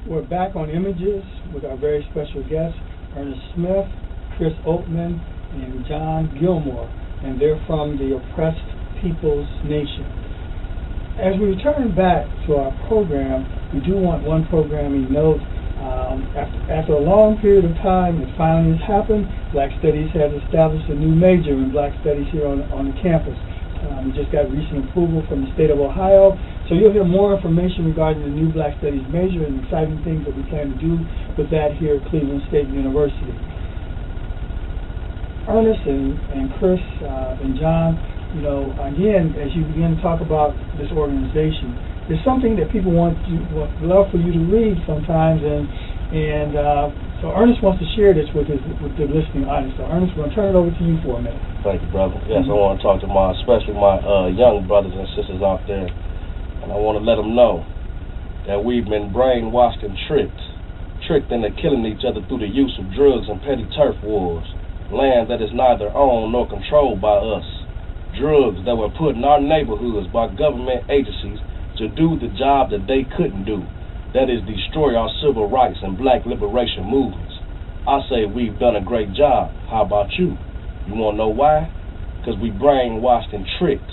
We're back on Images with our very special guests, Ernest Smith, Chris Oatman, and John Gilmore, and they're from the Oppressed Peoples Nation. As we return back to our program, we do want one programming note. After a long period of time, it finally has happened. Black Studies has established a new major in Black Studies here on the campus. We just got recent approval from the state of Ohio. So you'll hear more information regarding the new Black Studies major and exciting things that we plan to do with that here at Cleveland State University. Ernest and Chris and John, you know, again, as you begin to talk about this organization, there's something that people would love for you to read sometimes, and so Ernest wants to share this with the listening audience. So Ernest, we're going to turn it over to you for a minute. Thank you, brother. Yes, I want to talk to especially my young brothers and sisters out there. And I want to let them know that we've been brainwashed and tricked into killing each other through the use of drugs and petty turf wars, land that is neither owned nor controlled by us, drugs that were put in our neighborhoods by government agencies to do the job that they couldn't do, that is, destroy our civil rights and black liberation movements. I say we've done a great job. How about you? You want to know why? Because we brainwashed and tricked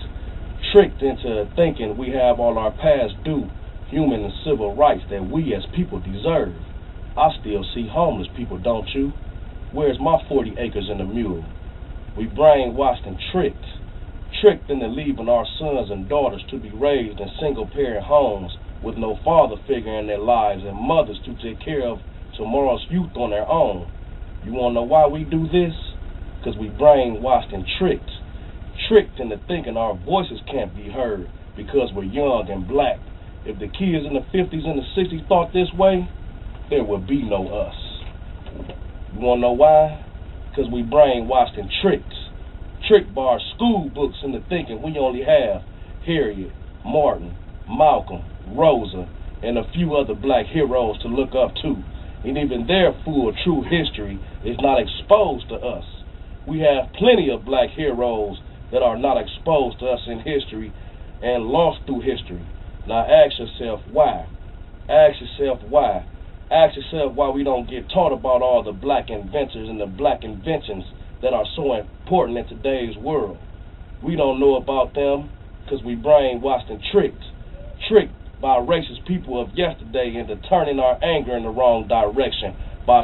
into thinking we have all our past due human and civil rights that we as people deserve. I still see homeless people, don't you? Where's my 40 acres and a mule? We brainwashed and tricked into leaving our sons and daughters to be raised in single-parent homes with no father figure in their lives and mothers to take care of tomorrow's youth on their own. You want to know why we do this? Because we brainwashed and tricked into thinking our voices can't be heard because we're young and black. If the kids in the 50s and the 60s thought this way, there would be no us. You want to know why? Because we brainwashed and tricked by our school books into thinking we only have Harriet, Martin, Malcolm, Rosa, and a few other black heroes to look up to. And even their full true history is not exposed to us. We have plenty of black heroes that are not exposed to us in history and lost through history. Now ask yourself why. Ask yourself why. Ask yourself why we don't get taught about all the black inventors and the black inventions that are so important in today's world. We don't know about them because we brainwashed and tricked by racist people of yesterday into turning our anger in the wrong direction by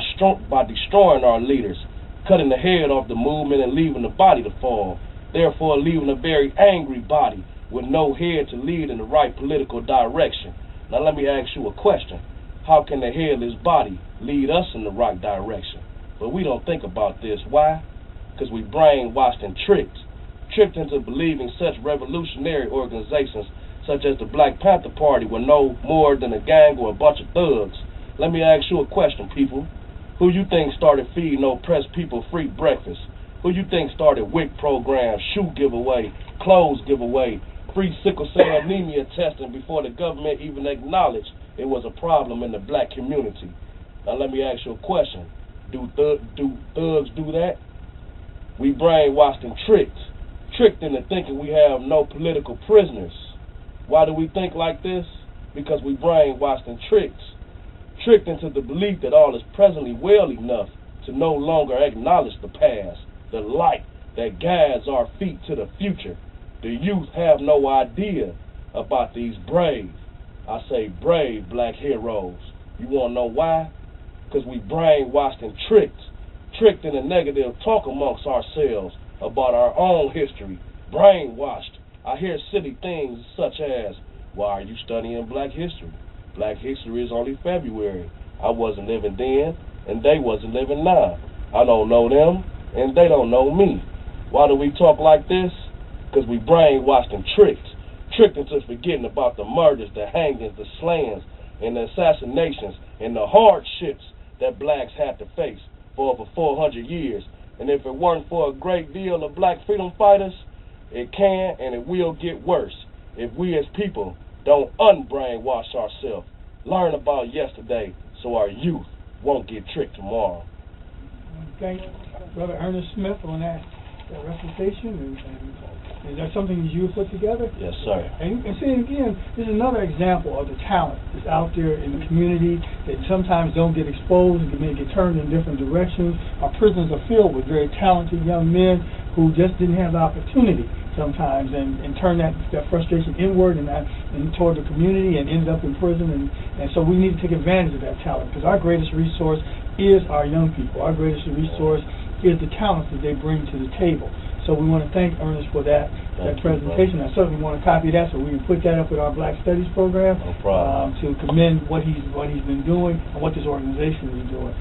destroying our leaders, cutting the head off the movement and leaving the body to fall, therefore leaving a very angry body with no head to lead in the right political direction. Now let me ask you a question. How can the headless body lead us in the right direction? But we don't think about this. Why? Because we brainwashed and tricked into believing such revolutionary organizations such as the Black Panther Party were no more than a gang or a bunch of thugs. Let me ask you a question, people. Who you think started feeding oppressed people free breakfast? Who you think started WIC programs, shoe giveaway, clothes giveaway, free sickle cell anemia testing before the government even acknowledged it was a problem in the black community? Now let me ask you a question. Do thugs do that? We brainwashed and tricked into thinking we have no political prisoners. Why do we think like this? Because we brainwashed and tricked into the belief that all is presently well enough to no longer acknowledge the past, the light that guides our feet to the future. The youth have no idea about these brave, I say brave, black heroes. You want to know why? Because we brainwashed and tricked into negative talk amongst ourselves about our own history. Brainwashed. I hear silly things such as, why are you studying black history? Black history is only February. I wasn't living then, and they wasn't living now. I don't know them, and they don't know me. Why do we talk like this? Because we brainwashed and tricked into forgetting about the murders, the hangings, the slayings, and the assassinations, and the hardships that blacks had to face for over 400 years. And if it weren't for a great deal of black freedom fighters, it can and it will get worse if we as people don't unbrainwash ourselves, learn about yesterday so our youth won't get tricked tomorrow. Thank you, Brother Ernest Smith, on that that recitation, and is that something that you put together? Yes, sir. And see, again, this is another example of the talent that's out there in the community that sometimes don't get exposed and may get turned in different directions. Our prisons are filled with very talented young men who just didn't have the opportunity sometimes and turn that frustration inward and toward the community and ended up in prison. And so we need to take advantage of that talent, because our greatest resource is our young people. Our greatest resource is the talents that they bring to the table. So we want to thank Ernest for that presentation. I certainly want to copy that so we can put that up with our Black Studies program. No problem. To commend what he's been doing and what this organization is doing.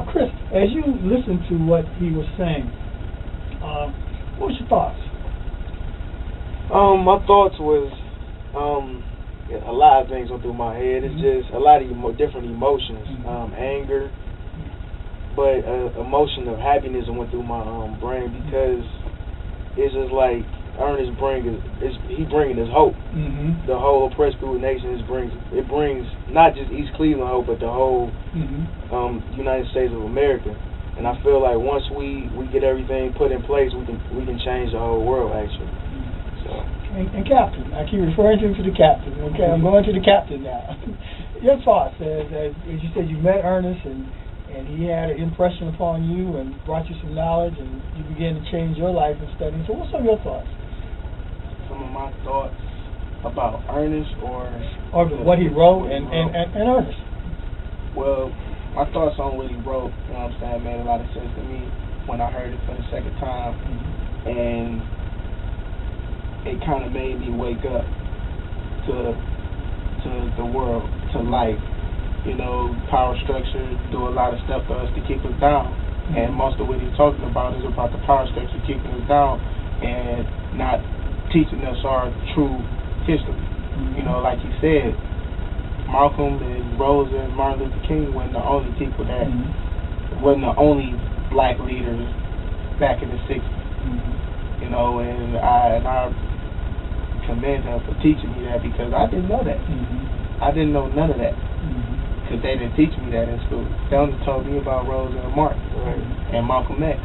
Chris, as you listened to what he was saying, what was your thoughts? My thoughts was a lot of things went through my head. It's just a lot of different emotions, anger, but emotion of happiness went through my brain, because it's just like Ernest bringing his hope. The whole oppressed people nation brings not just East Cleveland hope, but the whole United States of America. And I feel like once we get everything put in place, we can change the whole world, actually. So. And Captain, I keep referring to the Captain. Okay, I'm going to the Captain now. Your thoughts, as you said, you met Ernest and he had an impression upon you and brought you some knowledge, and you began to change your life in studying. So what's some of your thoughts? Some of my thoughts about Ernest or what he wrote and Ernest? Well, my thoughts on what he wrote, you know what I'm saying, made a lot of sense to me when I heard it for the second time. And it kind of made me wake up to the world, to life. You know, power structure do a lot of stuff to us to keep us down. And most of what he's talking about is about the power structure keeping us down and not teaching us our true history. You know, like he said, Malcolm and Rosa and Martin Luther King weren't the only people that wasn't the only black leaders back in the 60s. You know, and I commend him for teaching me that, because I didn't know that. I didn't know none of that, because they didn't teach me that in school. They only told me about Rosa and Martin and Malcolm X.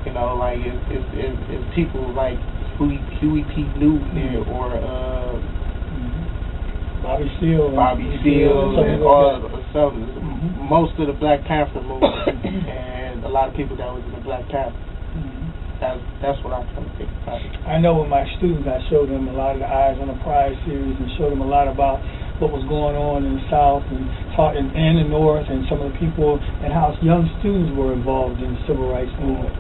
You know, like if people like Huey P. Newton or Bobby Seale and all most of the Black Panther movement and a lot of people that was in the Black Panther. That's what I kind of think about it. I know with my students, I showed them a lot of the Eyes on the Prize series and showed them a lot about what was going on in the South and the North, and some of the people and how young students were involved in the Civil Rights movement.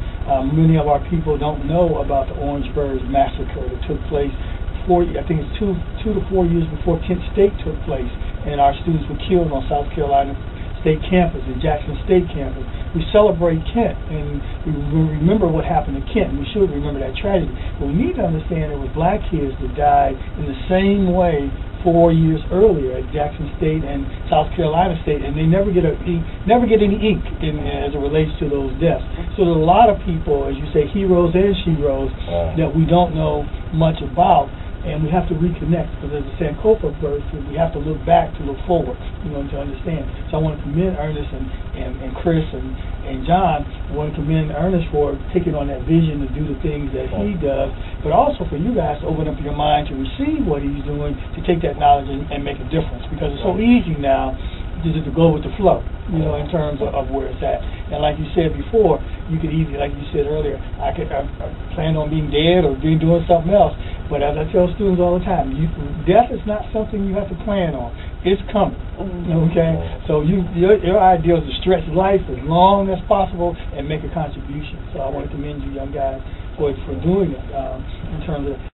Many of our people don't know about the Orangeburg massacre that took place I think it's 2 to 4 years before Kent State took place, and our students were killed on South Carolina State campus, the Jackson State campus. We celebrate Kent, and we remember what happened to Kent, and we should remember that tragedy. But we need to understand it was black kids that died in the same way 4 years earlier at Jackson State and South Carolina State, and they never get any ink as it relates to those deaths. So there's a lot of people, as you say, heroes and sheroes, that we don't know much about. And we have to reconnect, because as the Sankofa verse, we have to look back to look forward, you know, to understand. So I want to commend Ernest and Chris and John. I want to commend Ernest for taking on that vision to do the things that he does, but also for you guys to open up your mind to receive what he's doing, to take that knowledge and make a difference, because it's so easy now just to go with the flow, you know, in terms of where it's at. And like you said before, you could easily, like you said earlier, I planned on being dead or doing something else. But as I tell students all the time, death is not something you have to plan on. It's coming. Okay? So your idea is to stretch life as long as possible and make a contribution. So I want to commend you young guys for doing it in terms of